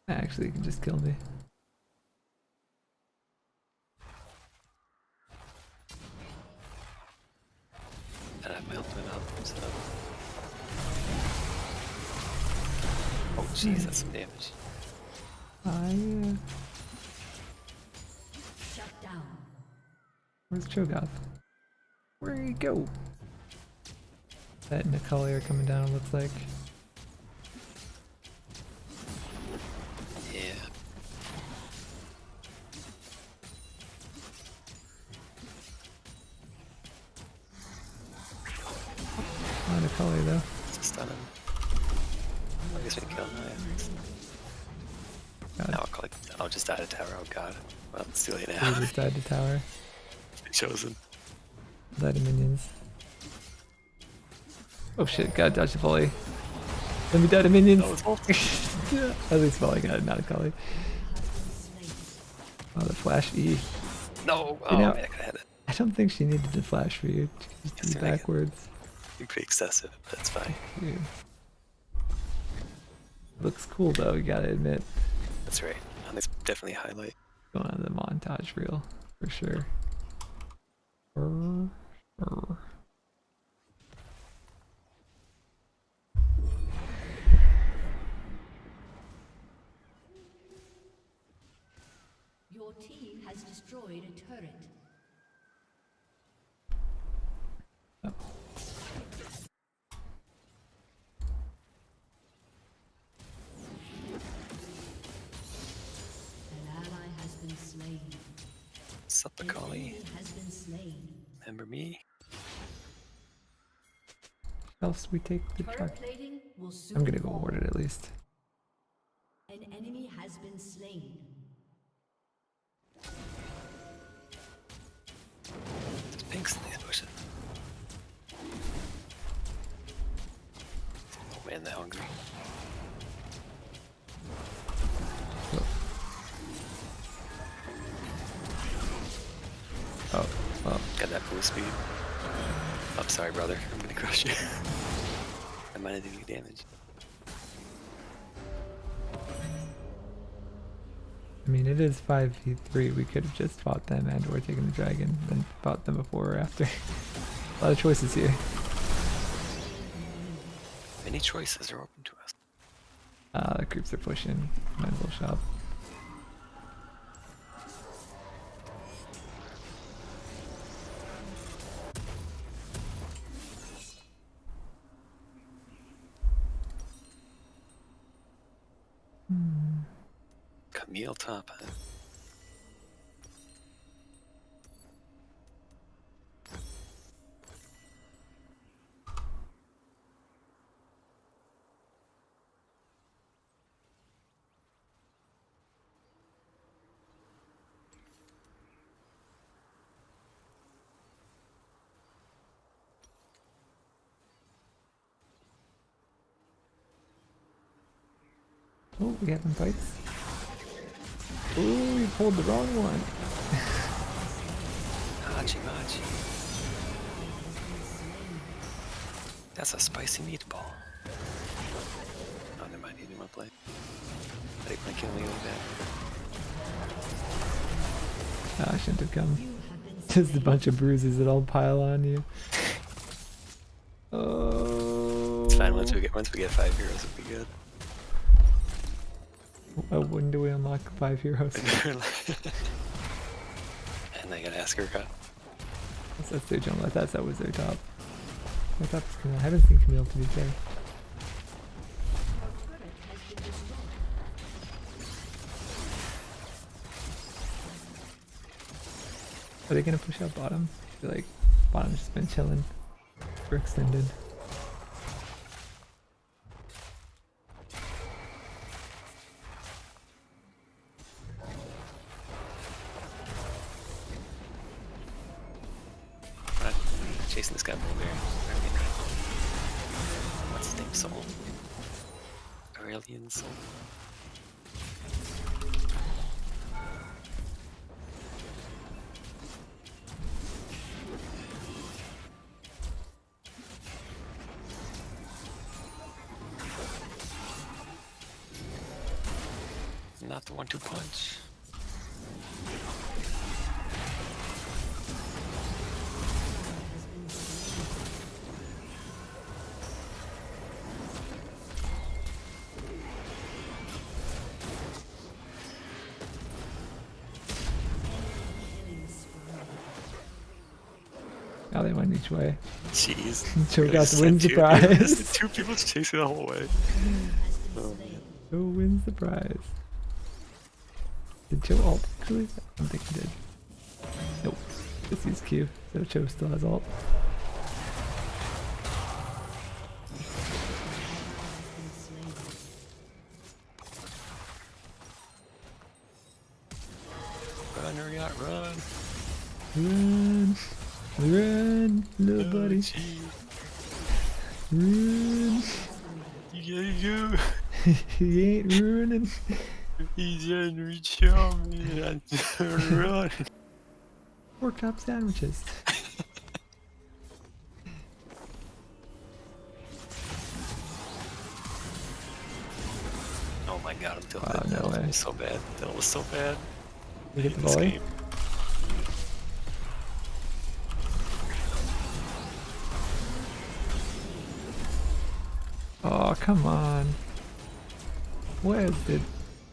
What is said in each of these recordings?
Actually, you can just kill me. And I have my ultimate up, so. Oh jeez, that's some damage. Yeah. Shut down. Where's Cho'Gath? Where'd he go? That Nicole are coming down, looks like. Yeah. Not Nicole though. It's a stun him. I guess we can kill him. God. Now I'll just die to tower. Oh god. Well, it's too late He now. just died to tower. Chosen. Died to minions. Oh shit, gotta dodge the volley. Let me die to minions. At least volley got it, not a collie. Oh, the flash E. No! Oh You know, man, I could've had it. I don't think she needed to flash for you. She just Yes, did I get- backwards. You're pretty excessive, but that's fine. Yeah. Looks cool though, you gotta admit. That's right. And it's definitely a highlight. Going on the montage reel, for sure. Brr, brr. Your team has destroyed a turret. Oh. An ally has been slain. Sup, An Macaulay? enemy has been slain. Remember me? Else we take the truck. Turret plating will soon I'm gonna go fall. ward it at least. An enemy has been slain. There's pinks in these bushes. Oh man, they're hungry. Oh, well, Got that boost speed. I'm sorry, brother. I'm gonna crush you. I might have done you damage. I mean, it is 5v3. We could have just fought them and or taken the dragon, then fought them before or after. A lot of choices here. Many choices are open to us. The groups are pushing. Might as well shop. Camille top, huh? Oh, we have them fights. Oh, you pulled the wrong one. Hachi Machi. That's a spicy meatball. Oh, never mind, he didn't want to play. I think my kill me really bad. I shouldn't have come. Just a bunch of bruises that all pile on you. Oh. It's fine, once we get 5 heroes, it'll be good. Oh, when do we unlock 5 heroes? And I gotta ask her, That's their jungle. I thought that was their top. I thought I haven't seen Camille to be fair. Are they gonna push out bottom? I feel like bottom's just been chilling for extended. Right. Chasing this guy Mulberry. What's his name? Soul? Aurelian Soul? Not the 1-2 punch. Now they went each way. Jeez. Joe Really got the just win sent surprise. two people chasing the whole way. Oh, man. Joe wins the prize. Did Joe ult actually? I don't think he did. Nope. Just use Q. So Joe still has ult. Run, Uriat, run. Run! Run, little Oh, buddy. gee. Run! You He ain't running. He didn't reach on me. I run. Pork chop sandwiches. Oh my god, I'm tilted. Wow, no That way. was so bad. That was so bad. You get the This volley? game. Oh, come on. Where's the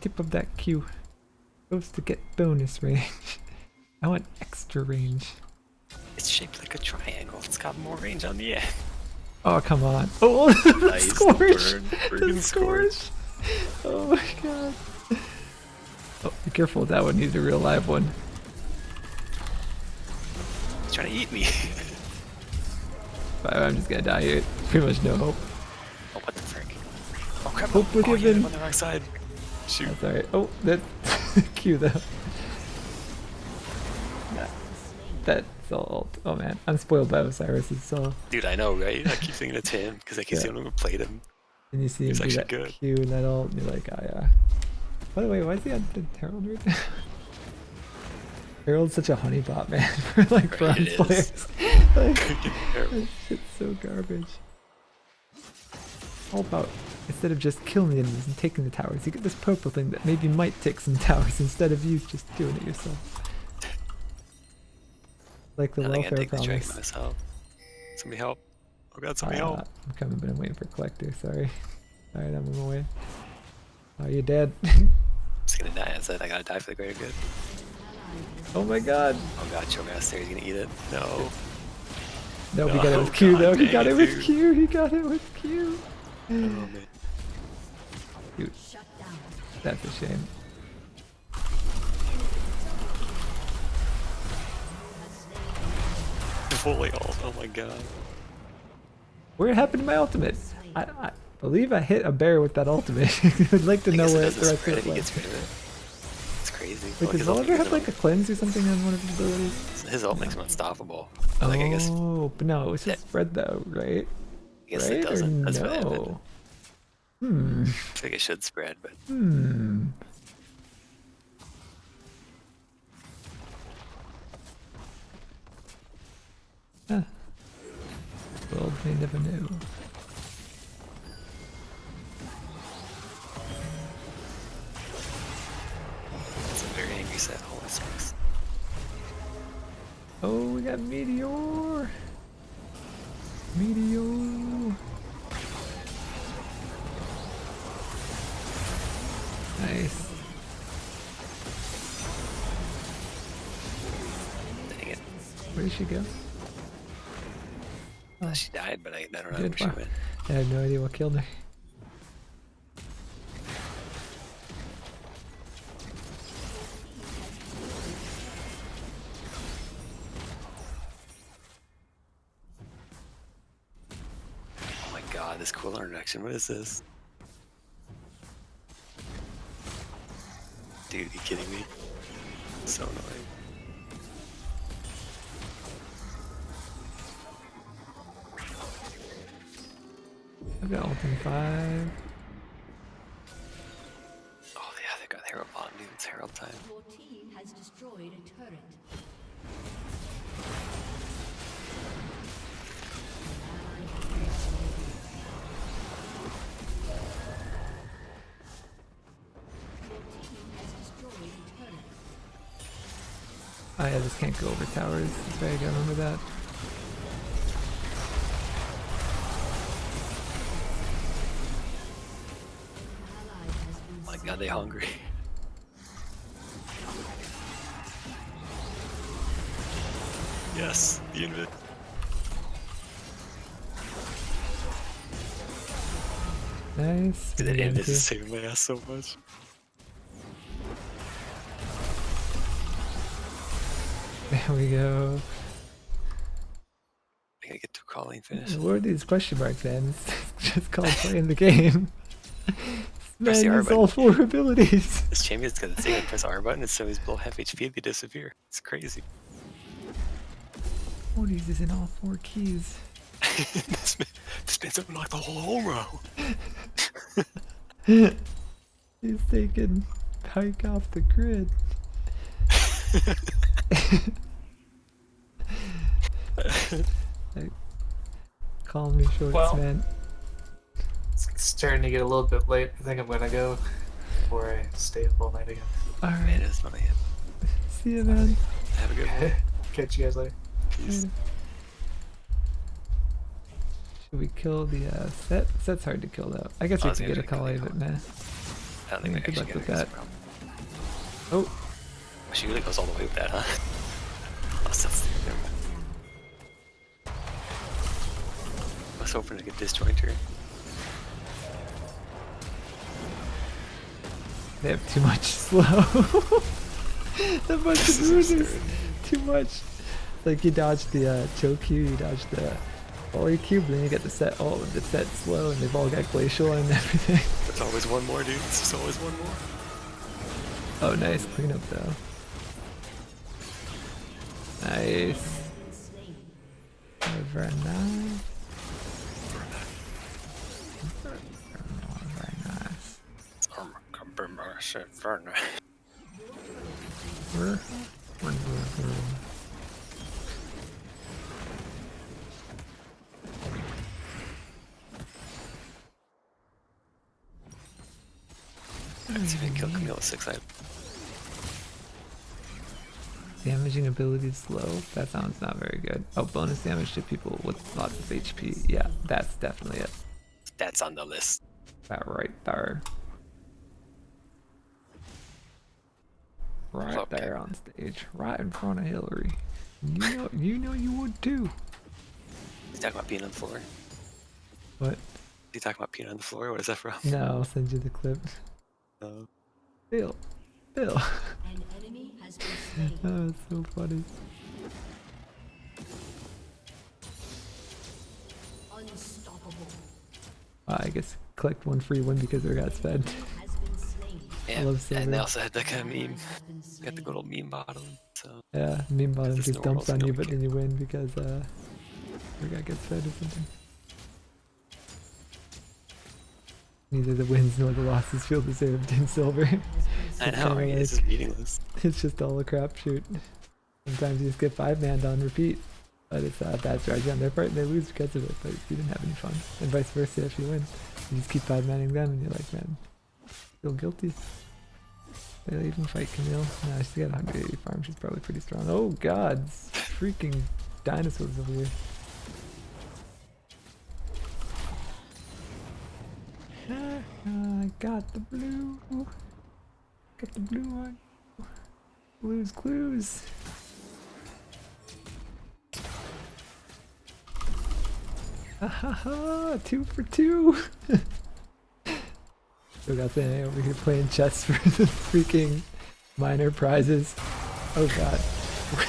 tip of that Q? Supposed to get bonus range. I want extra range. It's shaped like a triangle. It's got more range on the end. Oh, come on. Oh, the Nice, scorch! burn, The friggin' scorch! Oh my god. Oh, be careful, that one needs a real live one. It's trying to eat me. I'm just gonna die here. Pretty much no hope. Oh, what the frick? Oh, crap. Hope we're Oh, yeah, given. I'm on the wrong side. Shoot. That's alright. Oh, that's Q though. That's all. Oh man, I'm spoiled by Osiris's soul. Dude, I know, right? I keep thinking it's him because I keep seeing him played him. And you see him He's do actually that good. Q and that ult, and you're like, oh yeah. By the way, why is he on the Herald right now? Herald's such a honeypot, man, for like Right, bronze it players. is. Like, Terrible. that shit's so garbage. All about, instead of just killing the enemies and taking the towers, you get this purple thing that maybe might take some towers instead of you just doing it yourself. Like the I think I welfare take the dragon promise. myself. Somebody help. Oh god, somebody help. I'm coming, but I'm waiting for Collector, sorry. Alright, I'm on my way. Oh, you're dead. I'm just gonna die. I said I gotta die for the greater good. Oh my god. Oh god, Cho'Gaster, he's gonna eat it. No. No, he No, got it with Q God though. He dang got it, it with dude. Q. He got it with Q. Oh man. Dude, Shut down. that's a shame. Fully ult. Oh my god. Where happened to my ultimate? I believe I hit a bear with that ultimate. I'd like to I know guess it where doesn't the rest spread of if it he went. gets rid of it. It's crazy. Wait, does his ult Oliver makes have him- like a cleanse or something on one of his abilities? His ult makes him unstoppable. Oh, Like, I guess but no, it's just spread though, right? it Right or doesn't. That's what happened. no? Hmm. I think it should spread, but Hmm. Huh. World may never know. it's a very angry set. Holy smokes. Oh, we got Meteor! Meteor! Nice. Dang it. Where did she go? Oh, She died, but I don't know Good where she fuck. went. I have no idea what killed her. Oh my god, this cooler injection. What is this? Dude, you kidding me? So annoying. I've got ult in 5. Oh yeah, they got Herald Bomb, dude. It's Herald time. Your team has destroyed a turret. Your team Oh yeah, this can't go over towers. That's right, I gotta remember that. Oh my god, they hungry. Yes, the invid. Nice. The Again, invid too. is saving my ass so much. There we go. I gotta get to Colleen finish. What are these question marks, man? It's just called playing the game. Press the Man, R use all button. 4 abilities. This champion's got the thing, press R button, and so he's below half HP, they disappear. It's crazy. What is in all 4 keys? this man's unlocked the whole home row. He's taking hike off the grid. Like, calm your shorts, Well, man. It's starting to get a little bit late. I think I'm gonna go before I stay up all night again. Man, Alright, it's funny. Yeah. see you, man. Have a good one. Catch you guys later. Peace. Later. Should we kill the set? Set's hard to kill though. I guess we Honestly, can get a I think Kali, but nah. I don't think we Good actually luck with get it. that. Oh, She really goes all the way with that, huh? Oh, that's never mind. I was hoping to get disjointer. they have too much slow. That bunch of losers. Too much. Like you dodged the choke Q, you dodged the volley cube, then you get the set all of the set slow, and they've all got glacial and everything. There's always one more, dude. There's just always one more. Oh, nice cleanup though. Nice. Very nice. Very nice. Let's see if I can kill Camille with 6 items. Damaging ability slow. That sounds not very good. Oh, bonus damage to people with lots of HP. Yeah, that's definitely it. That's on the list. That right there. Right Okay. there on stage, right in front of Hillary. You know you would too. He's talking about being on the floor. What? He talking about peeing on the floor? What is that from? No, I'll send you the clip. Bill. An enemy has been slain. Oh, it's so funny. Unstoppable. I guess collect one free one because we got fed. Has been slain. Yeah, love and Silver. they also had that kind of meme. Has been Got the good slain. old meme bottom. So Yeah, meme bottom There's just no dumps rules, on no you, one but cares. then you win because your guy gets fed or something. Neither the wins nor the losses feel deserved in Silver. I know, kinda right? This like- is meaningless. It's just all a crapshoot. Sometimes you just get 5-manned on repeat, but it's a bad strategy on their part and they lose because of it, but you didn't have any fun. And vice versa if you win. You just keep 5-manning them and you're like, man, feel guilty. They'll even fight Camille. Nah, she's got 180 farm, she's probably pretty strong. Oh god, freaking dinosaurs over here. I got the blue. Got the blue one. Blue's clues. Ha ha ha! 2 for 2! Still got the over here playing chess for the freaking minor prizes. Oh god.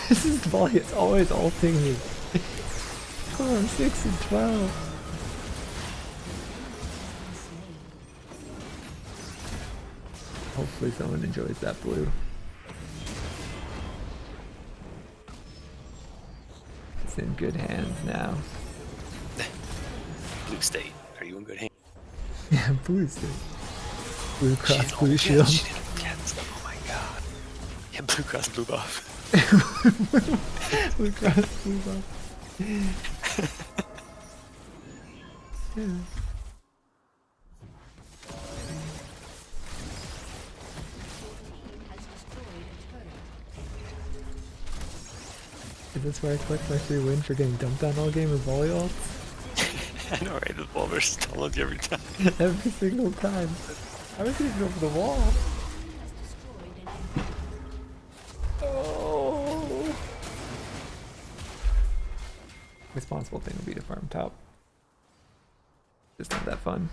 This is the volley, it's always ulting me. Oh, I'm 6 and 12. Hopefully someone enjoys that blue. It's in good hands now. Blue State. Are you in good hands? Yeah, blue state. Blue cross, She- blue oh, shield. She did cats. Oh my god. Yeah, blue cross, blue buff. Blue cross, blue buff. Yeah. Has destroyed a turret. this where I collect my free win for getting dumped on all game with volley ults? I know, right? The Bulbers stall you every time. Every single time. I was even over the wall. Oh. Responsible thing would be to farm top. Just not that fun.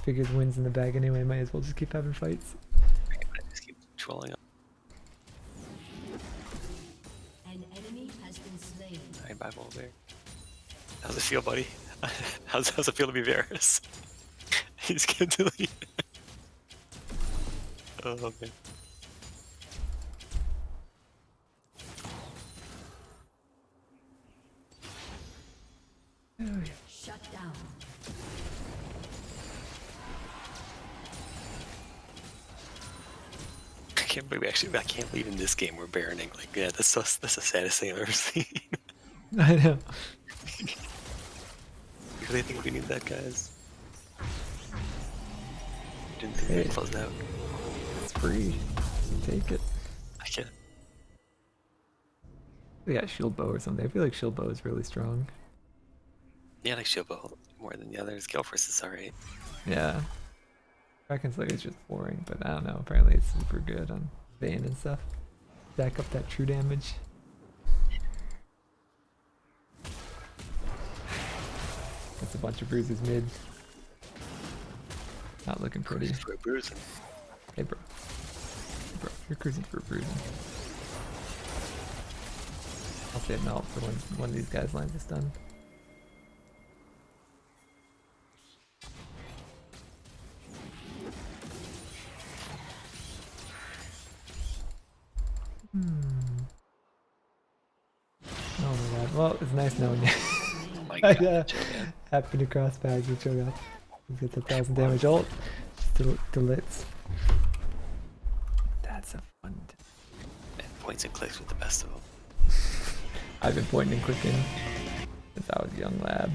Figures wins in the bag anyway, might as well just keep having fights. I just keep trolling up. An enemy has been slain. Alright, bye, Bulber. How's it feel, buddy? How's it feel to be Varus? He's getting deleted. Oh, man. Oh, yeah. Shut down. I can't believe in this game we're baroning. Like, yeah, that's the saddest thing I've ever seen. I know. You really think we need that, guys? Didn't think we'd close out. It's free. Take it. I can't. We got shield bow or something. I feel like shield bow is really strong. Yeah, like Shobo more than the others. Gilforce is alright. Yeah. Kraken's like it's just boring, but I don't know. Apparently it's super good on Bane and stuff. Stack up that true damage. That's a bunch of bruises mid. Not looking pretty. For a bruising. Hey bro. Bro, you're cruising for a bruising. I'll save melt for when one of these guys lines is done. Oh my god. Well, it's nice knowing you. Oh my god. Yeah. Chill, man. Happy to cross bags with Cho'Gath. He gets 1,000 damage ult. Still delits. That's a fun. And points and clicks with the best of them. I've been pointing and clicking since I was a young lad.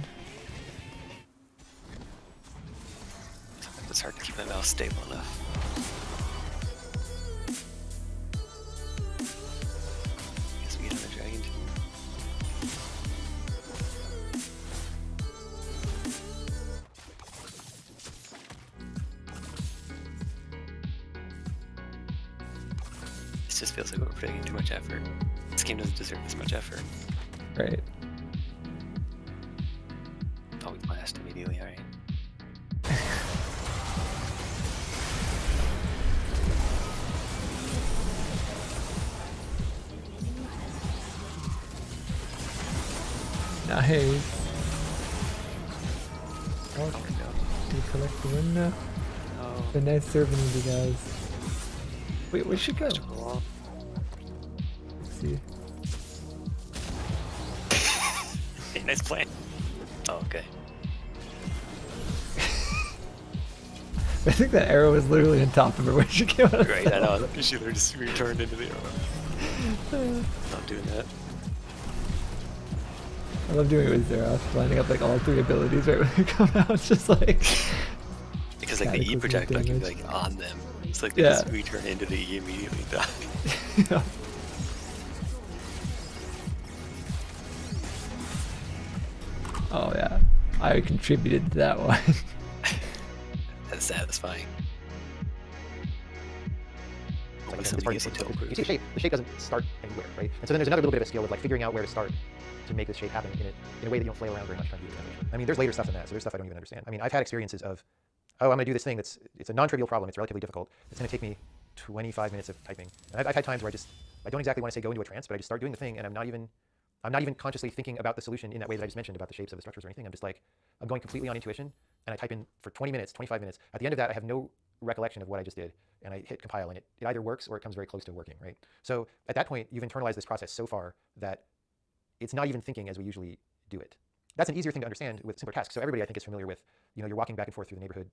It's hard to keep my mouse stable enough. Guess we get another dragon too. This just feels like we're putting in too much effort. This game doesn't deserve this much effort. Right. Oh, we blast immediately, alright. Nice. Oh Oh, no. do you collect the win now? Oh. Been nice serving with you guys. Wait, where'd she go? Let's roll. Let's see. Hey, nice plan. Oh, okay. I think that arrow was literally on top of her when she came out of Right, I know. She literally just returned into the arrow. Stop doing that. I love doing it with Xerath, lining up like all three abilities right when they come out. It's just like Because like the E cataclysmic projectile can be damage. like on them. It's like they Yeah. just return into the E immediately and die. Yeah. Oh yeah, I contributed to that one. That's satisfying. Like Listen it's to part Easy of Toe you see the shape doesn't start anywhere, right? And so then there's another little bit of a skill of like figuring out where to start to make this shape happen in a way that you don't flail around very much trying to do the animation. I mean, there's later stuff in that, so there's stuff I don't even understand. I mean, I've had experiences of, oh, I'm gonna do this thing it's a non-trivial problem, it's relatively difficult. It's gonna take me 25 minutes of typing. And I've had times where I don't exactly want to say go into a trance, but I just start doing the thing and I'm not even consciously thinking about the solution in that way that I just mentioned about the shapes of the structures or anything. I'm just like, I'm going completely on intuition and I type in for 20 minutes, 25 minutes. At the end of that, I have no recollection of what I just did. And I hit compile and it either works or it comes very close to working, right? So at that point, you've internalized this process so far that it's not even thinking as we usually do it. That's an easier thing to understand with simpler tasks. So everybody I think is familiar with, you're walking back and forth through the neighborhood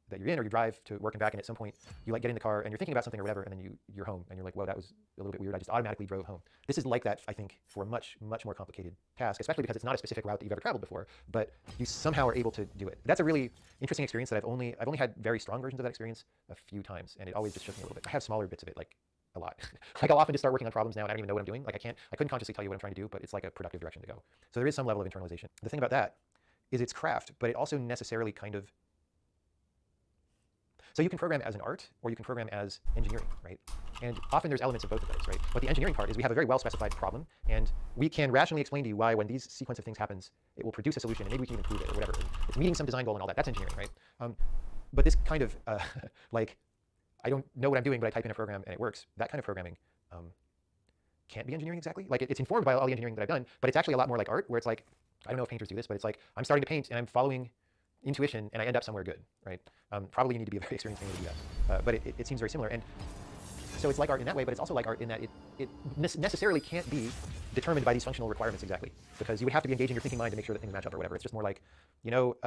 that you're in, or you drive to work and back, and at some point you like get in the car and you're thinking about something or whatever, and then you're home and you're like, whoa, that was a little bit weird. I just automatically drove home. This is like that, I think, for a much, much more complicated task, especially because it's not a specific route that you've ever traveled before, but you somehow are able to do it. That's a really interesting experience that I've only had very strong versions of that experience a few times, and it always just shook me a little bit. I have smaller bits of it, like a lot. Like I'll often just start working on problems now and I don't even know what I'm doing. Like I couldn't consciously tell you what I'm trying to do, but it's like a productive direction to go. So there is some level of internalization. The thing about that is it's craft, but it also necessarily kind of, so you can program as an art or you can program as engineering, right? And often there's elements of both of those, right? But the engineering part is we have a very well-specified problem and we can rationally explain to you why when these sequence of things happens, it will produce a solution and maybe we can even prove it or whatever. It's meeting some design goal and all that. That's engineering, right? But this kind of like, I don't know what I'm doing, but I type in a program and it works. That kind of programming can't be engineering exactly. Like it's informed by all the engineering that I've done, but it's actually a lot more like art where it's like, I don't know if painters do this, but it's like I'm starting to paint and I'm following intuition and I end up somewhere good, right? Probably you need to be a very experienced painter to do that. But it seems very similar. And so it's like art in that way, but it's also like art in that it necessarily can't be determined by these functional requirements exactly, because you would have to be engaging your thinking mind to make sure that things match up or whatever. It's just more like, you know,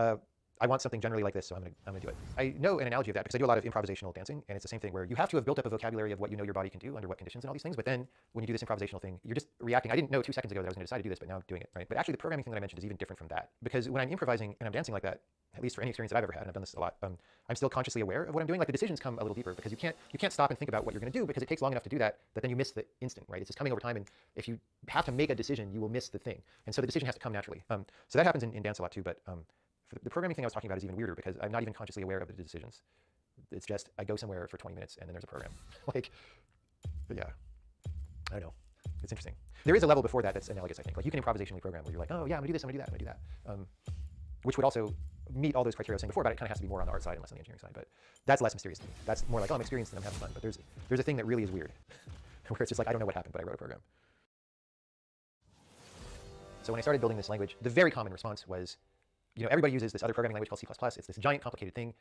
I want something generally like this, so I'm gonna do it. I know an analogy of that because I do a lot of improvisational dancing, and it's the same thing where you have to have built up a vocabulary of what you know your body can do under what conditions and all these things, but then when you do this improvisational thing, you're just reacting. I didn't know 2 seconds ago that I was gonna decide to do this, but now I'm doing it, right? But actually the programming thing that I mentioned is even different from that, because when I'm improvising and I'm dancing like that, at least for any experience that I've ever had, and I've done this a lot, I'm still consciously aware of what I'm doing. Like the decisions come a little deeper because you can't stop and think about what you're gonna do because it takes long enough to do that then you miss the instant, right? It's just coming over time, and if you have to make a decision, you will miss the thing. And so the decision has to come naturally. So that happens in dance a lot too, but the programming thing I was talking about is even weirder because I'm not even consciously aware of the decisions. It's just I go somewhere for 20 minutes and then there's a program. Like, but yeah, I don't know. It's interesting. There is a level before that that's analogous, I think. Like you can improvisationally program where you're like, oh yeah, I'm gonna do this, I'm gonna do that, I'm gonna do that. Which would also meet all those criteria I was saying before, but it kind of has to be more on the art side and less on the engineering side. But that's less mysterious to me. That's more like, oh, I'm experienced and I'm having fun. But there's a thing that really is weird, where it's just like, I don't know what happened, but I wrote a program. So when I started building this language, the very common response was, you know, everybody uses this other programming language called C++. It's this giant complicated thing.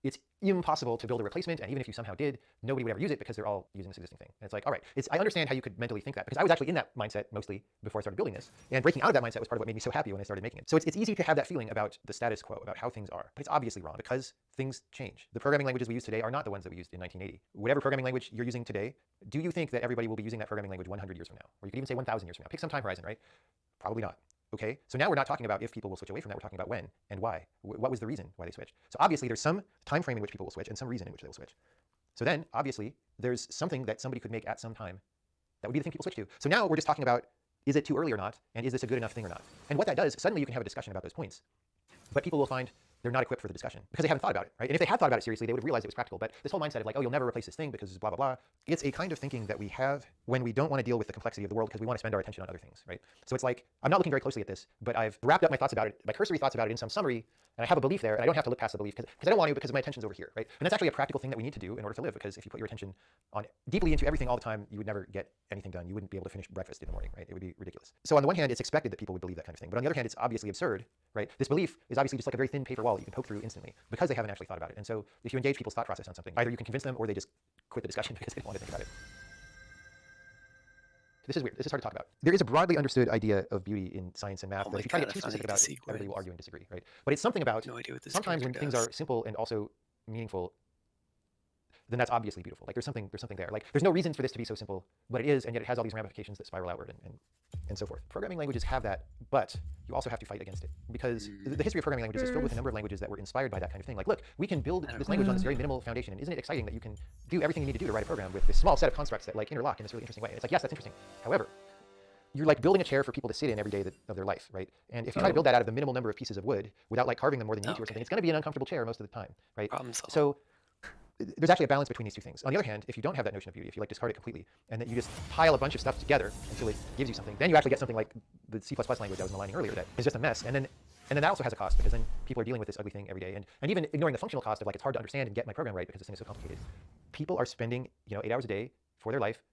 It's impossible to build a replacement, and even if you somehow did, nobody would ever use it because they're all using this existing thing. And it's like, all right, I understand how you could mentally think that because I was actually in that mindset mostly before I started building this, and breaking out of that mindset was part of what made me so happy when I started making it. So it's easy to have that feeling about the status quo, about how things are, but it's obviously wrong because things change. The programming languages we use today are not the ones that we used in 1980. Whatever programming language you're using today, do you think that everybody will be using that programming language 100 years from now? Or you could even say 1,000 years from now. Pick some time horizon, right? Probably not. Okay, so now we're not talking about if people will switch away from that, we're talking about when and why. What was the reason why they switched? So obviously there's some time frame in which people will switch and some reason in which they will switch. So then obviously there's something that somebody could make at some time that would be the thing people switch to. So now we're just talking about, is it too early or not? And is this a good enough thing or not? And what that does, suddenly you can have a discussion about those points. But people will find they're not equipped for the discussion because they haven't thought about it, right? And if they had thought about it seriously, they would have realized it was practical. But this whole mindset of like, oh, you'll never replace this thing because blah, blah, blah. It's a kind of thinking that we have when we don't want to deal with the complexity of the world because we want to spend our attention on other things, right? So it's like, I'm not looking very closely at this, but I've wrapped up my thoughts about it, my cursory thoughts about it in some summary, and I have a belief there, and I don't have to look past the belief because I don't want to because my attention's over here, right? And that's actually a practical thing that we need to do in order to live, because if you put your attention on deeply into everything all the time, you would never get anything done. You wouldn't be able to finish breakfast in the morning, right? It would be ridiculous. So on the one hand, it's expected that people would believe that kind of thing, but on the other hand, it's obviously absurd, right? This belief is obviously just like a very thin paper wall that you can poke through instantly because they haven't actually thought about it. And so if you engage people's thought process on something, either you can convince them or they just quit the discussion because they don't want to think about it. This is weird. This is hard to talk about. There is a broadly understood idea of beauty in science and math that if you try to get too specific about it, everybody will argue and disagree, right? But it's something about sometimes when things are simple and also meaningful, then that's obviously beautiful. Like there's something there. Like there's no reason for this to be so simple, but it is, and yet it has all these ramifications that spiral outward and so forth. Programming languages have that, but you also have to fight against it because the history of programming languages is filled with a number of languages that were inspired by that kind of thing. Like, look, we can build this language on this very minimal foundation, and isn't it exciting that you can do everything you need to do to write a program with this small set of constructs that like interlock in this really interesting way? And it's like, yes, that's interesting. However, you're like building a chair for people to sit in every day of their life, right? And if you try to build that out of the minimal number of pieces of wood without like carving them more than you need to or something, it's going to be an uncomfortable chair most of the time, right? So there's actually a balance between these two things. On the other hand, if you don't have that notion of beauty, if you like discard it completely, and that you just pile a bunch of stuff together until it gives you something, then you actually get something like the C++ language I was maligning earlier that is just a mess. And then that also has a cost because then people are dealing with this ugly thing every day. And even ignoring the functional cost of like it's hard to understand and get my program right because this thing is so complicated. People are spending 8 hours a day for their life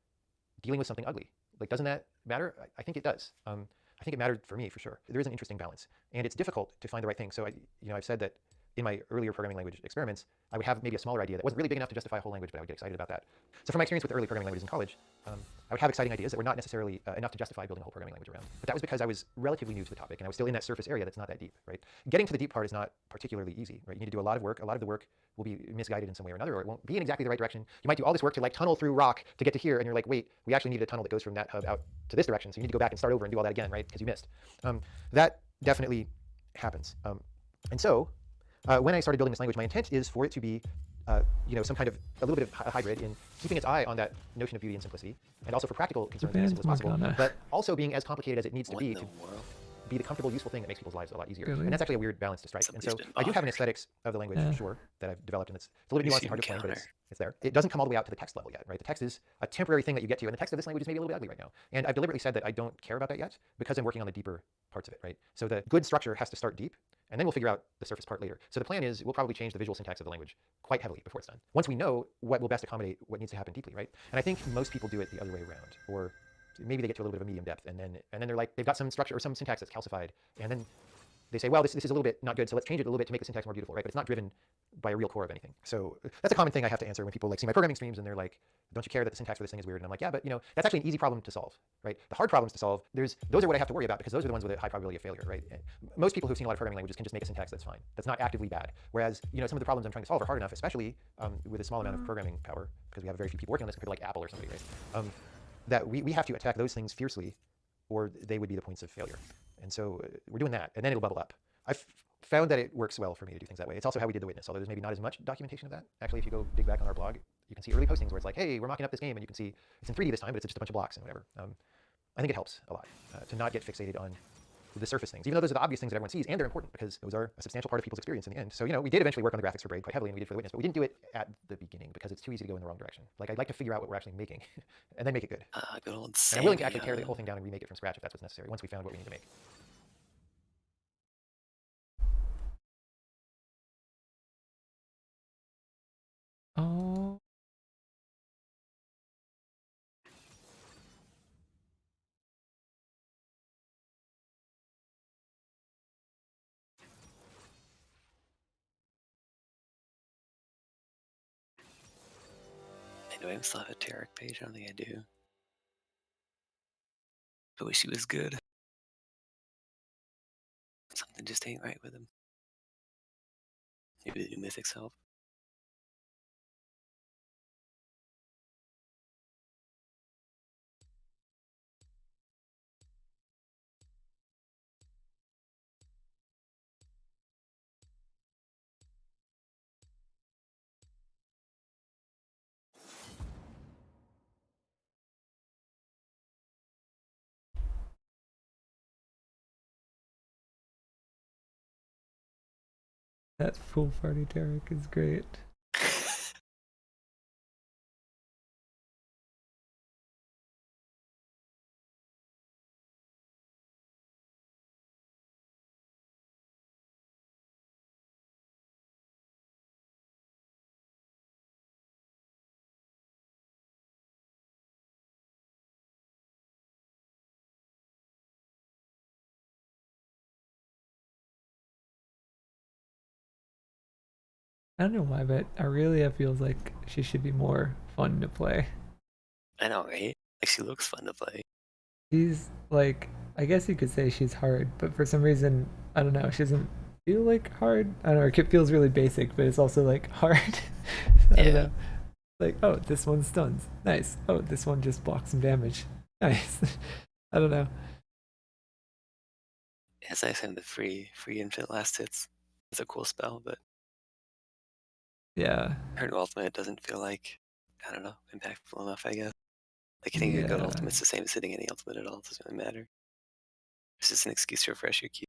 dealing with something ugly. Like, doesn't that matter? I think it does. I think it mattered for me for sure. There is an interesting balance, and it's difficult to find the right thing. So I've said that in my earlier programming language experiments, I would have maybe a smaller idea that wasn't really big enough to justify a whole language, but I would get excited about that. So from my experience with early programming languages in college, I would have exciting ideas that were not necessarily enough to justify building a whole programming language around. But that was because I was relatively new to the topic, and I was still in that surface area that's not that deep, right? Getting to the deep part is not particularly easy, right? You need to do a lot of work. A lot of the work will be misguided in some way or another, or it won't be in exactly the right direction. You might do all this work to like tunnel through rock to get to here, and you're like, wait, we actually needed a tunnel that goes from that hub out to this direction, so you need to go back and start over and do all that again, right? Because you missed. That definitely happens. And so when I started building this language, my intent is for it to be some kind of a little bit of a hybrid in keeping its eye on that notion of beauty and simplicity, and also for practical concerns being as simple as possible, but also being as complicated as it needs to What be in the to world? be the comfortable, useful thing that makes people's lives a lot easier. Really? And that's actually a weird balance to strike. Somebody's And so been I do have an bothered. aesthetics of the language, Yeah. sure, that I've developed, and it's a little bit nuanced and hard to explain, but Encounter. it's there. It doesn't come all the way out to the text level yet, right? The text is a temporary thing that you get to, and the text of this language is maybe a little bit ugly right now. And I've deliberately said that I don't care about that yet because I'm working on the deeper parts of it, right? So the good structure has to start deep, and then we'll figure out the surface part later. So the plan is we'll probably change the visual syntax of the language quite heavily before it's done. Once we know what will best accommodate what needs to happen deeply, right? And I think most people do it the other way around, or maybe they get to a little bit of a medium depth, and then they're like, they've got some structure or some syntax that's calcified, and then they say, well, this is a little bit not good, so let's change it a little bit to make the syntax more beautiful, right? But it's not driven by a real core of anything. So that's a common thing I have to answer when people like see my programming streams and they're like, don't you care that the syntax for this thing is weird? And I'm like, yeah, but that's actually an easy problem to solve, right? The hard problems to solve, those are what I have to worry about because those are the ones with a high probability of failure, right? And most people who've seen a lot of programming languages can just make a syntax that's fine. That's not actively bad. Whereas, some of the problems I'm trying to solve are hard enough, especially with a small amount of programming power, because we have very few people working on this compared to like Apple or somebody, right? That we have to attack those things fiercely or they would be the points of failure. And so we're doing that, and then it'll bubble up. I've found that it works well for me to do things that way. It's also how we did the witness, although there's maybe not as much documentation of that. Actually, if you go dig back on our blog, you can see early postings where it's like, hey, we're mocking up this game, and you can see it's in 3D this time, but it's just a bunch of blocks and whatever. I think it helps a lot to not get fixated on the surface things, even though those are the obvious things that everyone sees, and they're important because those are a substantial part of people's experience in the end. So, we did eventually work on the graphics for Braid quite heavily, and we did for the witness, but we didn't do it at the beginning because it's too easy to go in the wrong direction. Like, I'd like to figure out what we're actually making and then make it good. Good old And I'm willing to actually tear the whole thing down and remake it from scratch if that's what's necessary, once we found what we need to make. Oh. Do I even still have a Tarek page? I don't think I do. I wish he was good. Something just ain't right with him. Maybe the new Mythic's help. That pool party Derek is great. I don't know why, but Aurelia feels like she should be more fun to play. I know, right? Like, she looks fun to play. She's like, I guess you could say she's hard, but for some reason, I don't know, she doesn't feel like hard. I don't know, it feels really basic, but it's also like hard. I don't know. Like, oh, this one stuns. Nice. Oh, this one just blocks some damage. Nice. I don't know. As I said, the free infinite last hits. It's a cool spell, but Yeah. her new ultimate doesn't feel like, I don't know, impactful enough, I guess. Like, hitting a good ultimate's the same as hitting any ultimate at all. It doesn't really matter. It's just an excuse to refresh your key.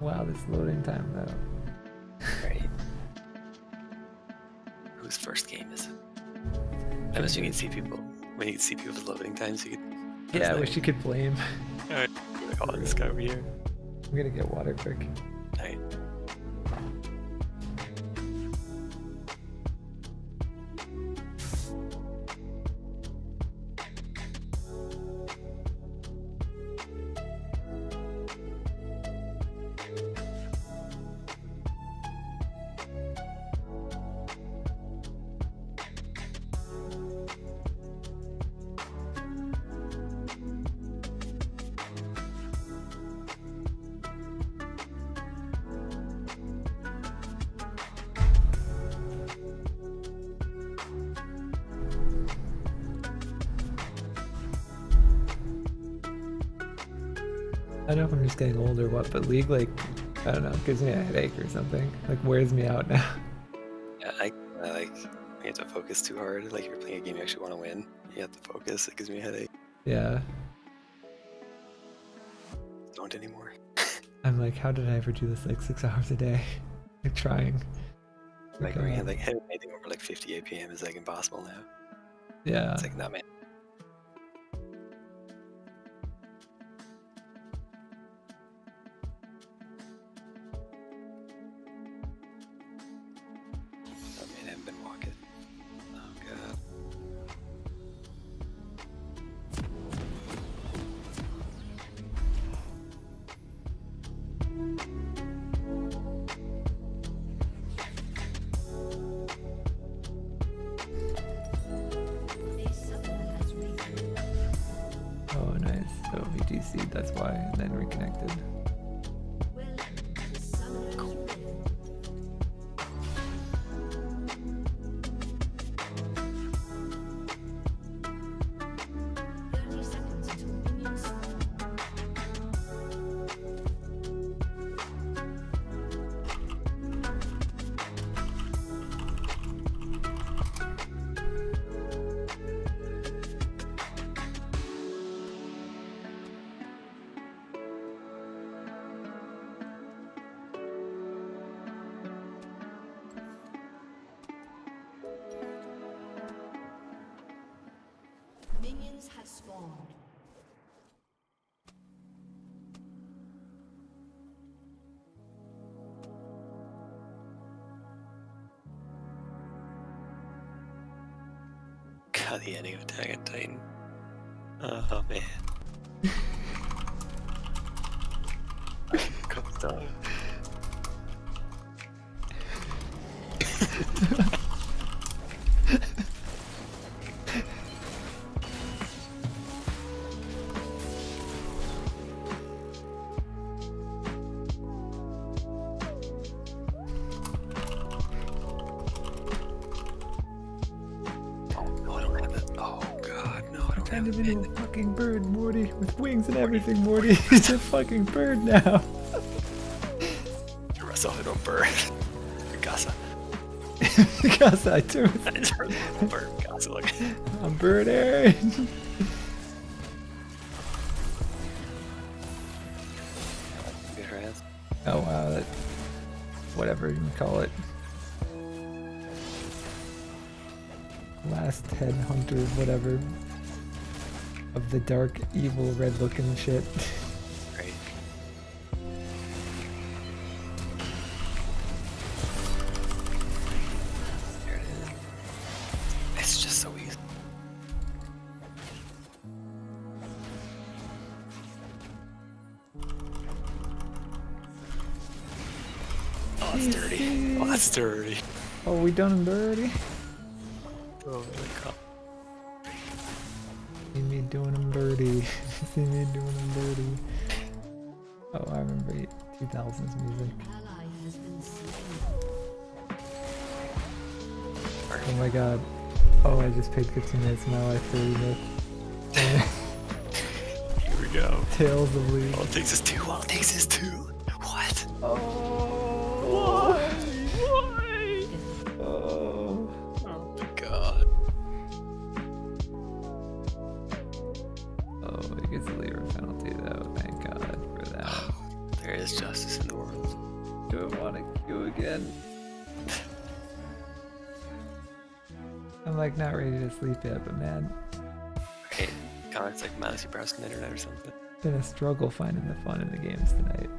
Wow, this loading time though. Right. Whose first game is it? I wish you could see people. When you could see people's loading times, you could. Yeah, I wish you could blame. Alright. I'm gonna call this guy over here. I'm gonna get water quick. Alright. I don't know if I'm just getting old or what, but League, like, I don't know, gives me a headache or something. Like, wears me out now. Yeah, I like you have to focus too hard. Like if you're playing a game you actually want to win, you have to focus. It gives me a headache. Yeah. Don't anymore. I'm like, how did I ever do this like 6 hours a day? Like, trying. Like anything over like 50 APM is like impossible now. Yeah. It's like not man. Oh man, I haven't been walking. Oh god. A summoner has reconnected. Oh, nice. So VTC, that's why. And then reconnected. Welcome to Summoner's Rift. Thirty seconds until minions spawn. Minions have spawned. God, the ending of Attack on Titan. Oh man. Comes down. Oh no, I don't have it. Oh god, no, I don't Turned have him it. into a fucking bird, Morty, with wings and everything, Morty. He's a fucking bird now. Turn myself into a bird. Casa. Because I do. I just heard a bird. Casa, look. I'm bird Aaron. Get her ass. Oh wow, that, whatever you call it. Last headhunter, whatever. Of the dark, evil, red looking shit. Great. There it is. It's just so easy. Oh, it's dirty. Oh, that's dirty. Oh, we done him dirty? Oh my god. See me doing him dirty. See me doing him dirty. Oh, I remember 2000s music. Ally has been slain. Oh my god. Oh, I just paid 15 minutes of my life for remake. Here we go. Tales of League. All it takes is two. All it takes is two. What? Oh, Why? oh. Oh my god. Oh, he gets a leaver penalty though. Thank God for that. There is justice in the world. Do I want to queue again? I'm like not ready to sleep yet, but man, Right? Comments like mousy browsing the internet or something. it's been a struggle finding the fun in the games tonight.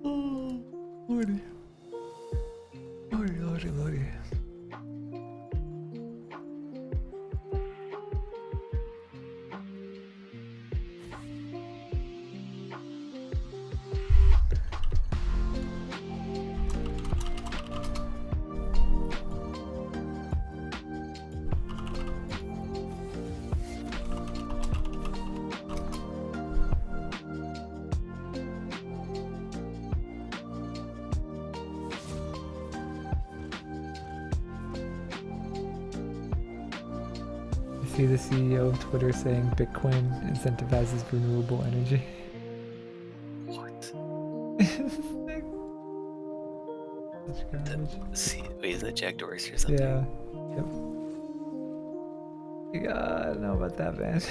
Oh, Lordy. Lordy, Lordy, Lordy. See the CEO of Twitter saying Bitcoin incentivizes renewable energy. What? Such garbage. See, wait, isn't it Jack Dorsey or something? Yeah. Yep. Yeah, I don't know about that, man.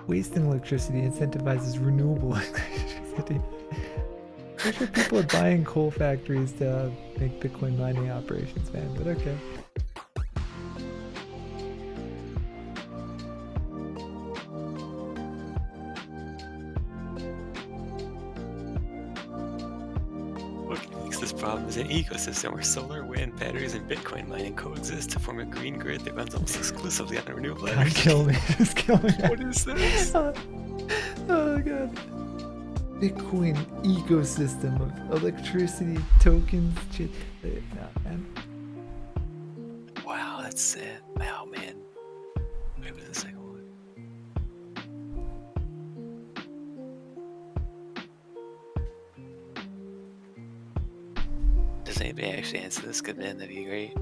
Wasting electricity incentivizes renewable electricity. I'm sure people are buying coal factories to make Bitcoin mining operations, man, but okay. What makes this problem is an ecosystem where solar, wind, batteries, and Bitcoin mining coexist to form a green grid that runs almost exclusively on renewable God, energy. kill me. Just kill me. What is this? Oh god. Bitcoin ecosystem of electricity, tokens, shit. Nah, man. Wow, that's sad. Oh man. Wait, what was the second one? Does anybody actually answer this? Good man, that'd be great.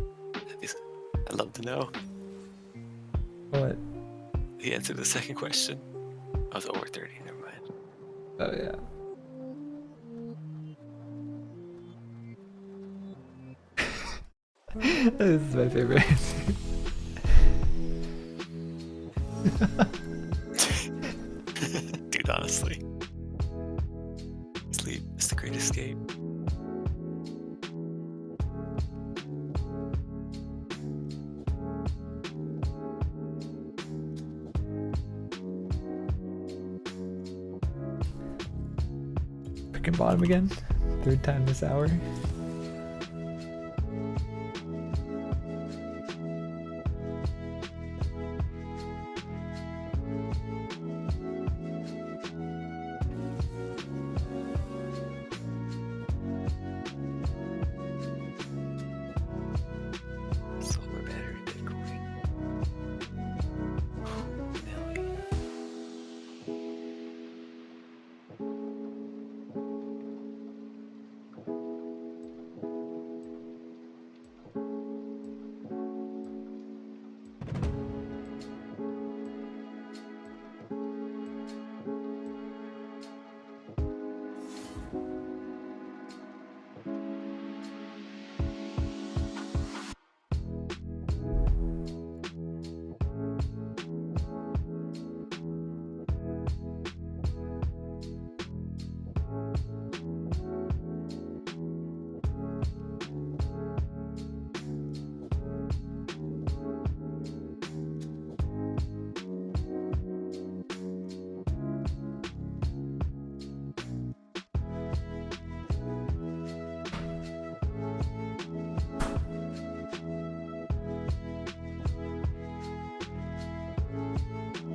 I'd love to know. What? The answer to the second question. I was over 30, never mind. Oh yeah. This is my favorite answer. Dude, honestly. Sleep is the great escape. Picking bottom again. Third time this hour. Solar battery, Bitcoin. Nelly.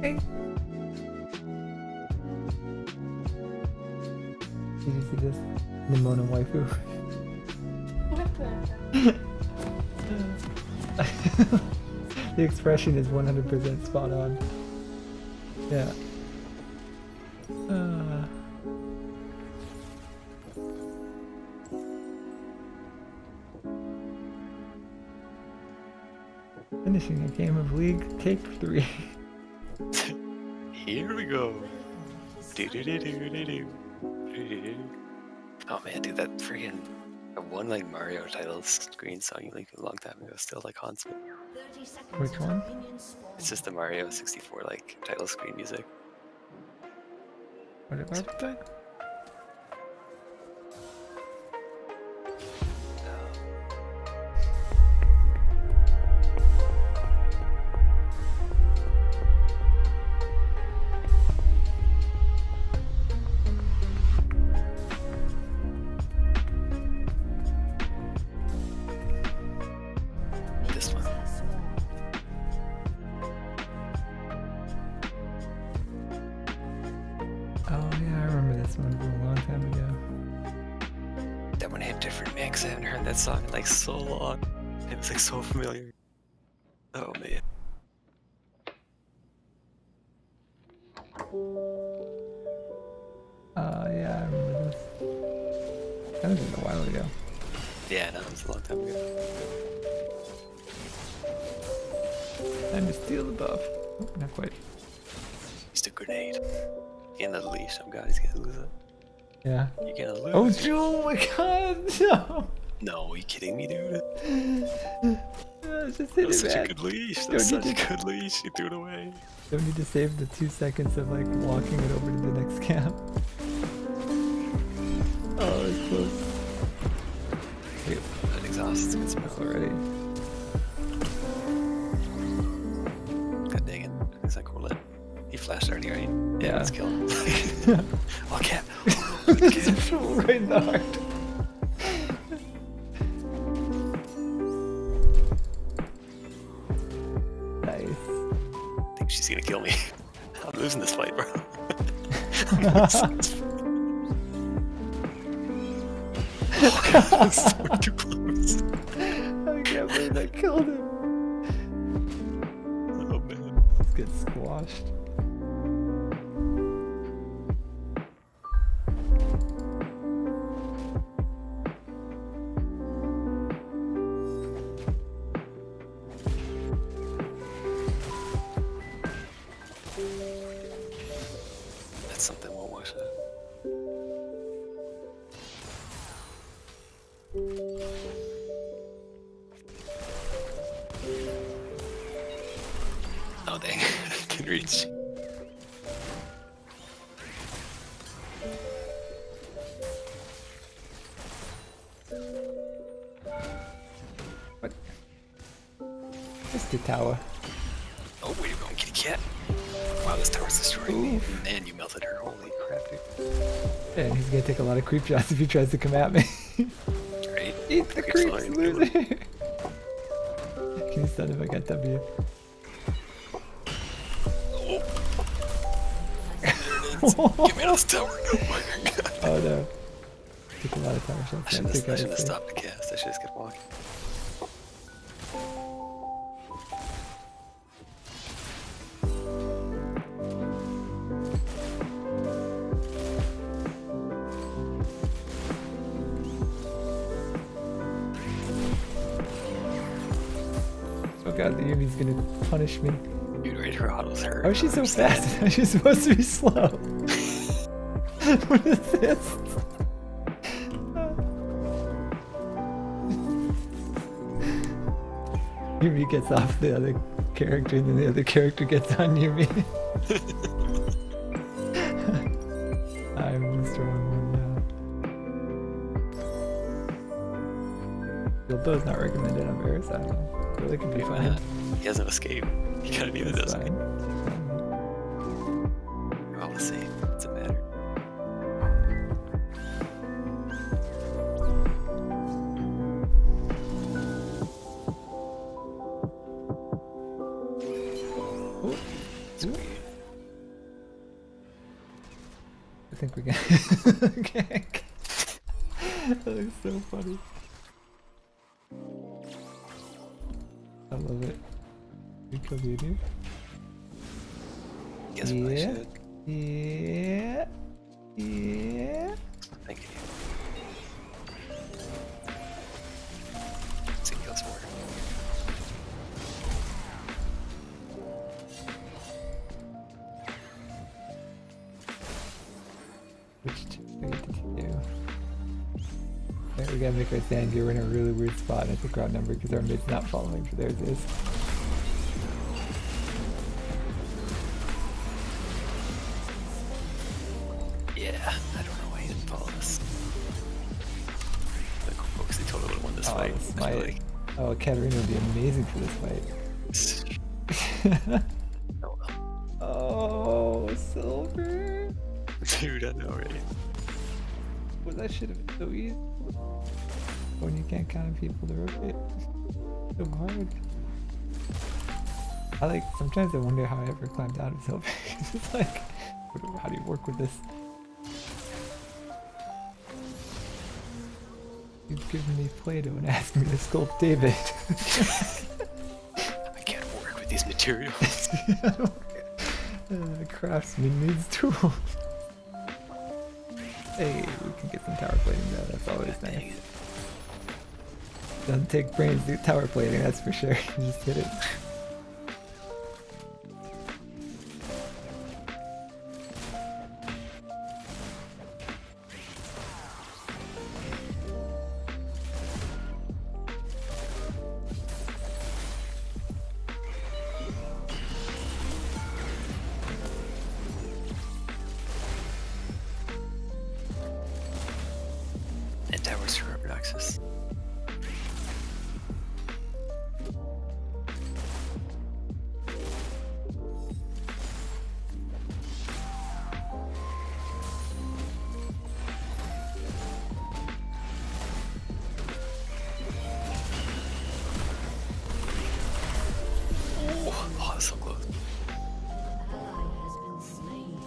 Hey. used to just Nimona waifu. The expression is 100% spot on. Yeah. Finishing a game of League, take 3. Here we go. Do-do-do-do-do-do. Do-do-do-do. Oh man, dude, that freaking one like Mario title screen song like a long time ago still like haunts me. 30 seconds Which until one? minions spawn. It's just the Mario 64 like title screen music. What about that? This one. Has spawned. Oh yeah, I remember this one from a long time ago. That one hit different, man, because I haven't heard that song in like so long. It was like so familiar. Oh man. Yeah, I remember this. That was just a while ago. Yeah, no, it was a long time ago. Time to steal the buff. Oh, not quite. Used a grenade. In the leash. Oh god, he's gonna lose it. Yeah. You're gonna lose. Oh, it. oh my god, no! No, are you kidding me, dude? Just hit That it was such a back. good leash. That Don't was need such a to- good leash. You threw it away. Don't need to save the 2 seconds of like walking it over to the next camp. Oh, it's close. Wait, That exhaust is a good that's spell. already. God dang it. Is that cool? He flashed already, right? Yeah. Let's kill him. Oh, cat. It's right in the heart. Nice. I think she's gonna kill me. I'm losing this fight, bro. It's so too close. I can't believe I killed him. Oh man. Let's get squashed. That's something we'll watch that. Oh dang, I can reach. Just a tower. Oh, where you going, kitty cat? Wow, this tower's destroying me. And you melted her. Holy crap, dude. And he's gonna take a lot of creep shots if he tries to come at me. Right? Eat the Creeps creeps, flying, loser! kill him. Can you stun if I got W? Oh. There it is. Get me out of this tower. Oh my god. Oh no. Took a lot of tower I shots. shouldn't I think I have was safe. stopped the cast. I should have just kept walking. Oh god, the Yumi's gonna punish me. Dude, right, her autos hurt. How is she so fast? She's supposed to be slow. What is this? Yumi gets off the other character and then the other character gets on Yumi. I'm the strong one now. Bilbo's not recommended on Varus, I don't know. I feel like it'd be Why fine. not? He has no escape. He kind of neither It's does. fine. We're all the same. It doesn't matter. Oh, Sweet. I think we can. Okay. That looks so funny. I love it. We killed you, dude. Guess what I Yeah. should. Yeah. Yeah. Thank you. Let's see, kill some more. Which trade did you do? Alright, we gotta make our stand here. We're in a really weird spot, and I think we're outnumbered because our mid's not following for theirs is. Yeah, I don't know why he didn't follow us. Like, folks, they totally would have won this Oh, fight. this I might. feel like. Oh, Katarina would be amazing for this fight. Oh well. Oh, silver. Dude, I know, right? Well, that should have been so easy. When you can't count on people to rotate. So hard. I like, sometimes I wonder how I ever climbed out of silver. It's like, how do you work with this? You've given me Play-Doh and asked me to sculpt David. I can't work with these materials. Craftsman needs tools. Hey, we can get some tower plating though, that's always Dang nice. it. Doesn't take brains to do tower plating, that's for sure. You just hit it. And towers for Roxas. Oh, that's so close. Ally has been slain.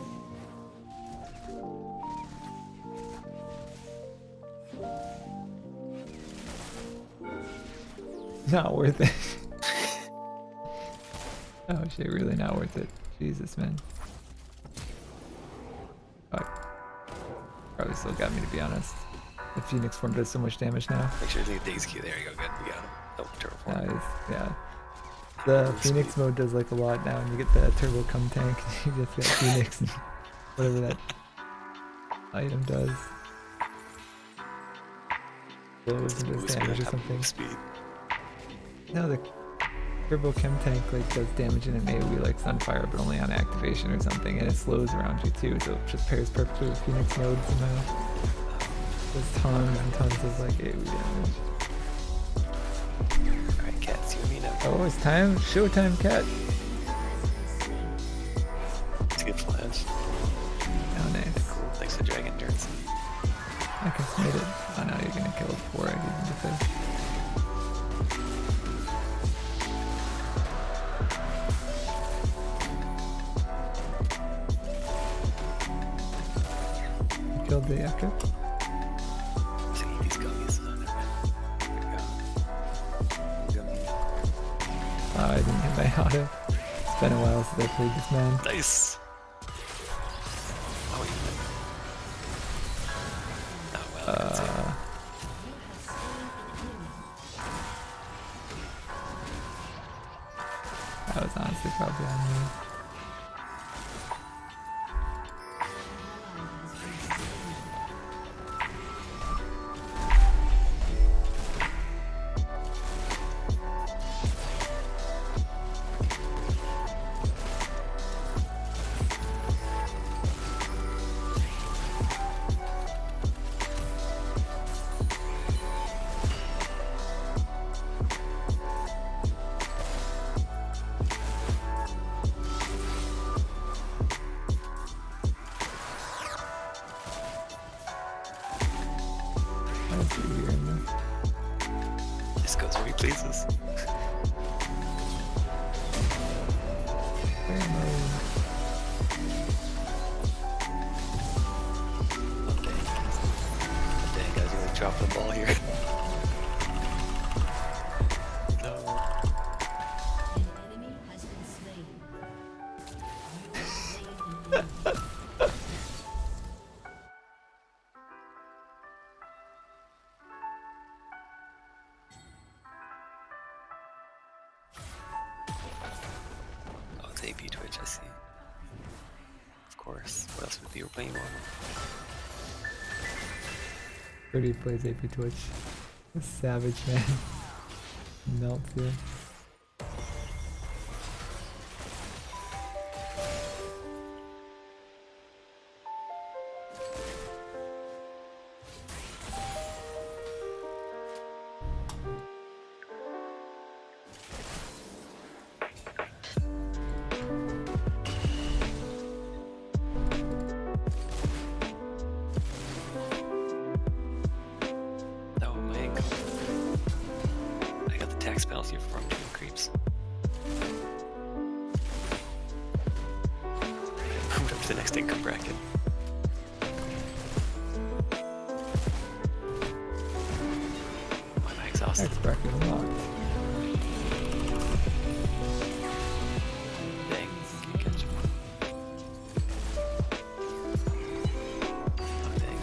Not worth it. Oh shit, really not worth it. Jesus, man. Fuck. Probably still got me, to be honest. The Phoenix form does so much damage now. Make sure you take Daisy Q. There you go, good. We got him. Oh, turtle form. Nice, yeah. The Phoenix mode does like a lot now, and you get the turbo cum tank, you get that Phoenix and whatever that item does. Blows and does damage or something. Speed. No, the turbo chem tank like does damage in an AoE like Sunfire, but only on activation or something, and it slows around you too, so it just pairs perfectly with Phoenix mode somehow. Does tons and tons of like AoE damage. Alright, cats, you and me now. Oh, it's time, showtime, cat. It's a good flash. Oh, nice. Cool. Thanks to Dragon Turns. I can smite it. Oh no, you're gonna kill it before I even get there. You killed the Echo? So eat these gummies. Oh, never mind. There we go. Gummy. I didn't hit my auto. It's been a while since I played this man. Nice. Oh, you did. Oh, well, that's it. That was honestly probably on me. I see you here in there. This goes where he pleases. Very nice. the ball here. No. An enemy has been slain. You have slain an enemy. Oh, it's AP Twitch, I see. Of course. What else would be we're playing on? Pretty plays AP Twitch. A savage man. Melts here. Oh, my income. I got the tax penalty from doing creeps. Moved up to the next income bracket. Why am I exhausted? X bracket unlocked. Dang, good catch. Oh, dang.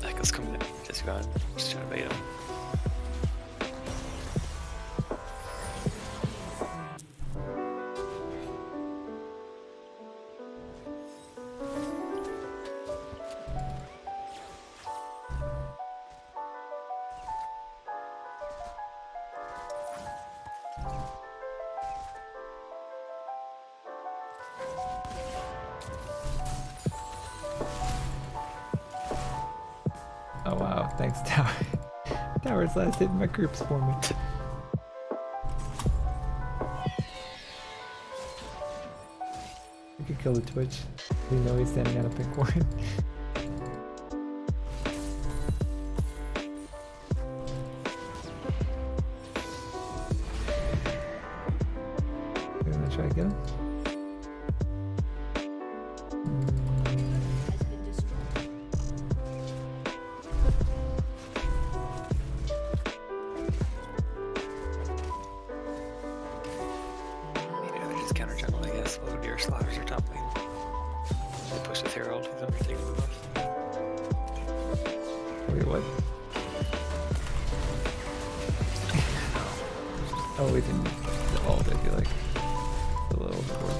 Echo's coming in. Just gone. Just trying to bait him. Oh wow, thanks Tower. Tower's last hitting my groups for me. We could kill the Twitch. We know he's standing on a pink ward. We're gonna try to get him. Has been destroyed. Maybe they're just counter jungle, I guess. What would be our slaughters or top lane? They push with Herald, he's overtaking the buff. Wait, what? Oh, we didn't. The ult, I feel like. A little overboard.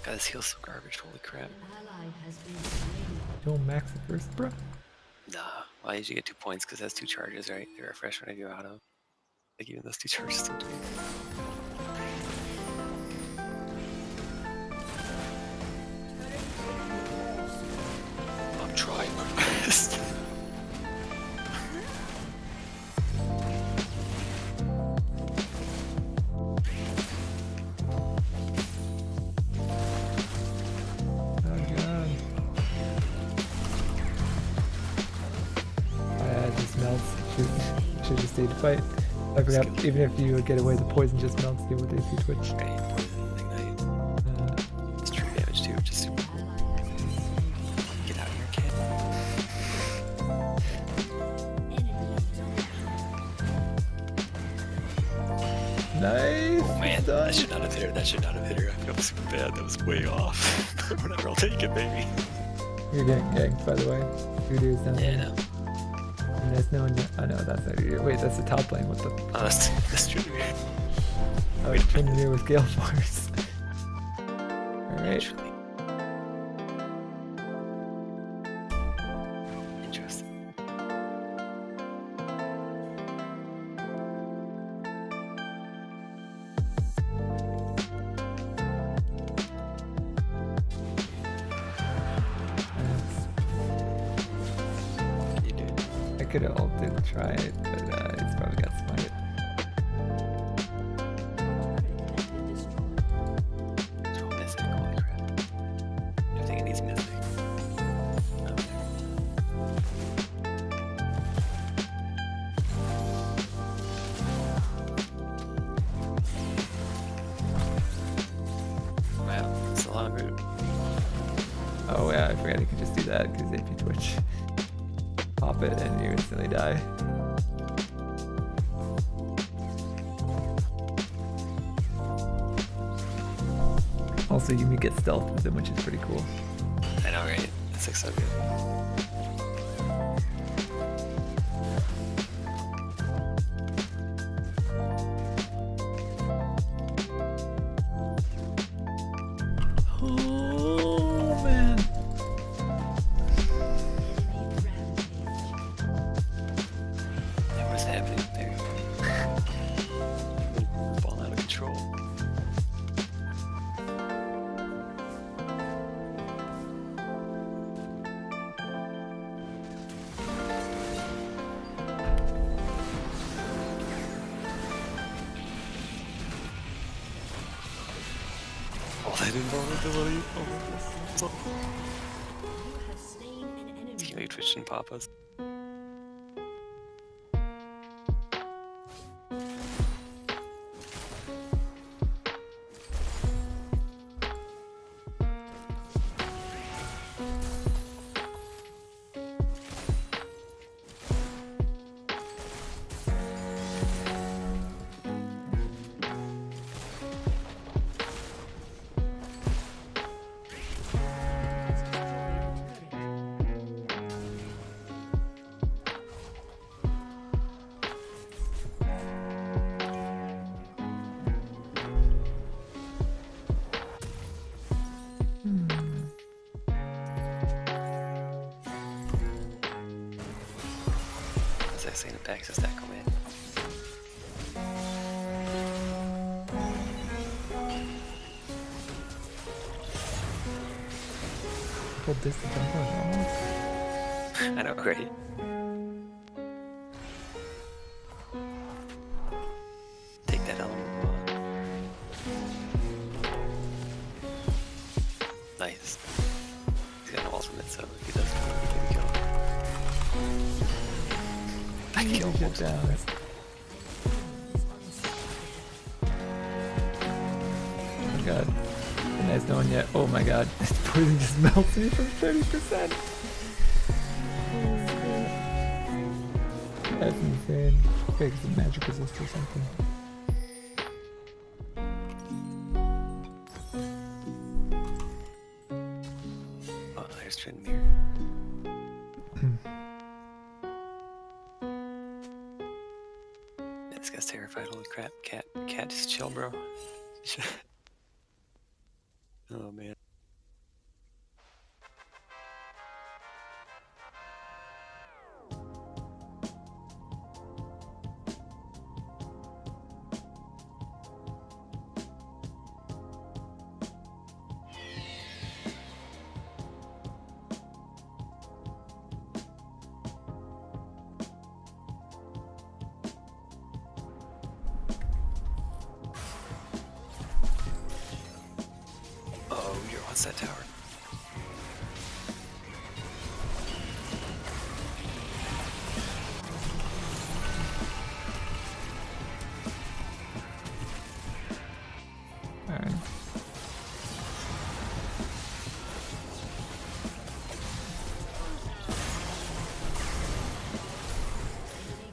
God, this heal's so garbage, holy crap. An ally has been slain. Don't max it first, bruh. Nah, well, I usually get 2 points because it has 2 charges, right? They refresh when I go auto. Like, even those 2 charges don't do it. I'm trying my best. Oh god. It just melts. Should just stay to fight. I forgot, even if you get away, the poison just melts you with AP Twitch. Right, poison, ignite. It's true damage too, just super cool. Ally has been slain. Get out of here, kid. Enemy Nice! Man, done. that should not have hit her. That should not have hit her. I feel super bad. That was way off. Whatever, I'll take it, baby. You're getting ganked, by the way. Voodoo's down Yeah, there. no. And there's no one. Oh no, that's not you. Wait, that's the top lane. What the? Oh, that's true. Oh, it's Trinity with Gale Force. Alright. Actually. Interesting. You do. I could have ulted to try it, but it's probably got smite. turret has been destroyed. So missing. Holy crap. Everything root. Oh yeah, I forgot you could just do that because if you twitch, pop it and you instantly die. Also, you get stealth with him, which is pretty cool. I know, right? That's like so good. Oh man. Yeah, what is happening there? Ball out of control. All that invulnerability. Oh my God. You have slain an enemy. Can we twitch and pop us? What's that saying? The back is that command. Full distance on almost. I know, right? Take that element on. Nice. He's got an ultimate, so he does get a kill. That kill Get was down. Oh my god. Nice knowing yet. Oh my god. This poison just melts me from 30%. That's insane. Okay, because of magic resist or something. Oh, there's Trinmere. Man, this guy's terrified. Holy crap. Cat, just chill, bro. Oh, man. Oh, you're on that tower. Alright.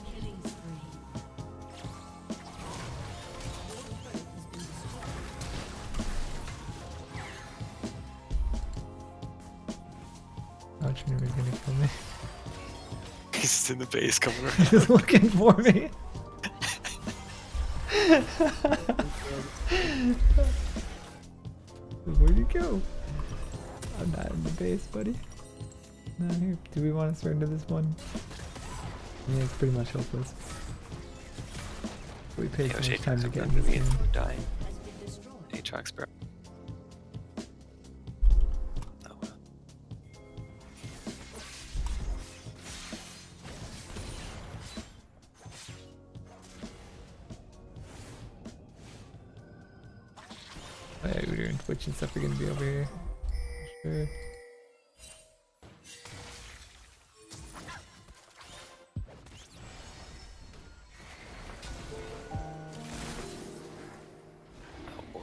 Killing spree. Oh, Trinity gonna kill me. He's just in the base coming around. He's looking for me. Where'd you go? I'm not in the base, buddy. Not here. Do we want to surrender this one? Yeah, it's pretty much hopeless. We paid Yo, so much Aatrox, time to I'm get in gonna this get game. dying. Has been destroyed. Aatrox, bro. Oh, well. Oh yeah, Udyr and Twitch and stuff are gonna be over here. Sure. Oh, boy.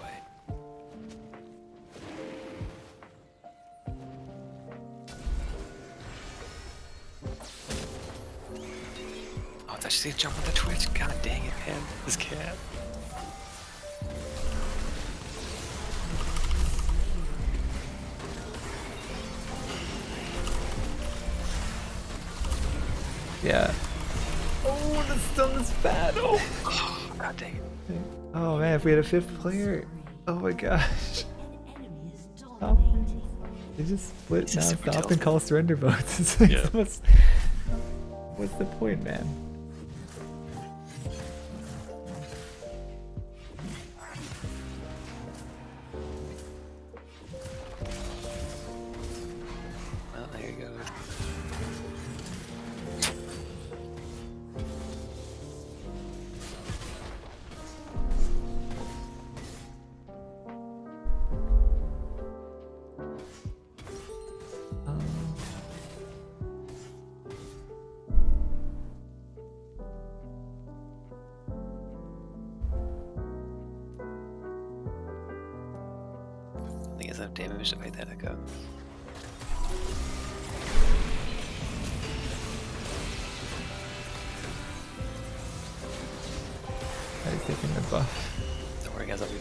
just need to jump on the Twitch. God dang it, man. This cat. Yeah. Oh, the stun is bad. Oh. Oh, God dang it. Oh man, if we had a 5th player. Oh my gosh. An enemy is Stop. dominating. They just split It's now. just super Stop and tilted. call surrender votes. It's like, Yeah. what's the point, man? Well, there you go. Um, I think it's enough damage to fight that echo. He's taking a buff. Don't worry, guys. I'll be.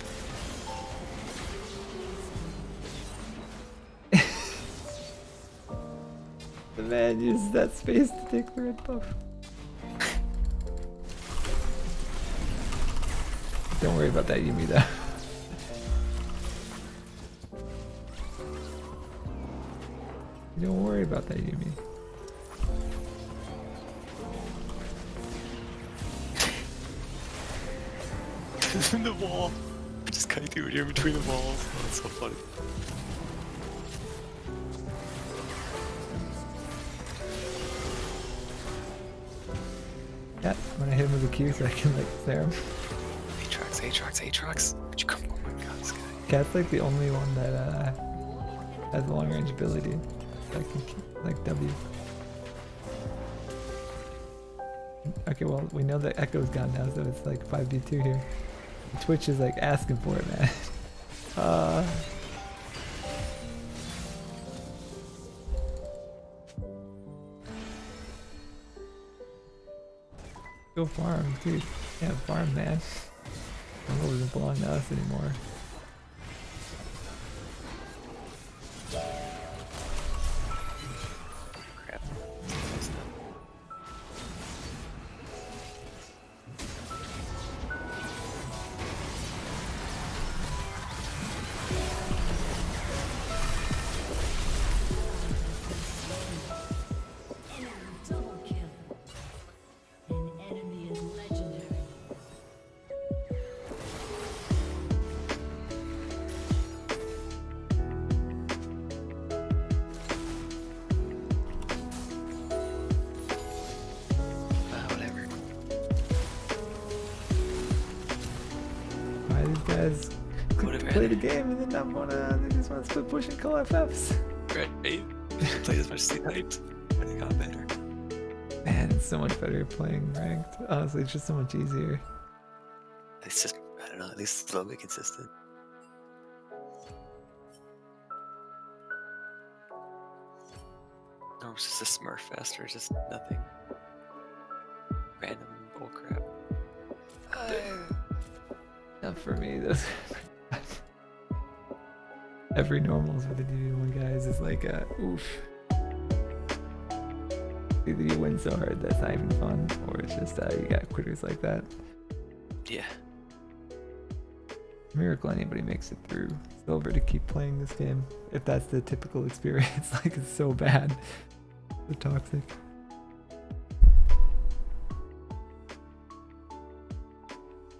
The man uses that space to take the red buff. Don't worry about that Yumi though. Don't worry about that Yumi. In the wall. Just cutting through here between the walls. Oh, that's so funny. Yeah, when I hit him with a Q so I can like snare him. Aatrox, Aatrox, Aatrox. Would you come? Oh my god, this guy. Cat's like the only one that has long range ability. That can keep, like W. Okay, well we know that Echo's gone now, so it's like 5v2 here. Twitch is like asking for it, man. Go farm, dude. Yeah, farm, man. Jungle doesn't belong to us anymore. Crap. Enemy double kill. An enemy is legendary. Whatever. Why these guys Whatever. play the game and then not wanna, they just wanna split push and call FFs. Right? Play as much as he typed. But it got better. Man, it's so much better playing ranked. Honestly, it's just so much easier. It's just, I don't know, at least it's a little bit consistent. Or it's just a smurf fest or just nothing. Random bullcrap. Not for me, those. Every normals with the DB1 guys is like a oof. Either you win so hard that's not even fun, or it's just you got quitters like that. Yeah. Miracle anybody makes it through silver to keep playing this game. If that's the typical experience, like it's so bad. So toxic.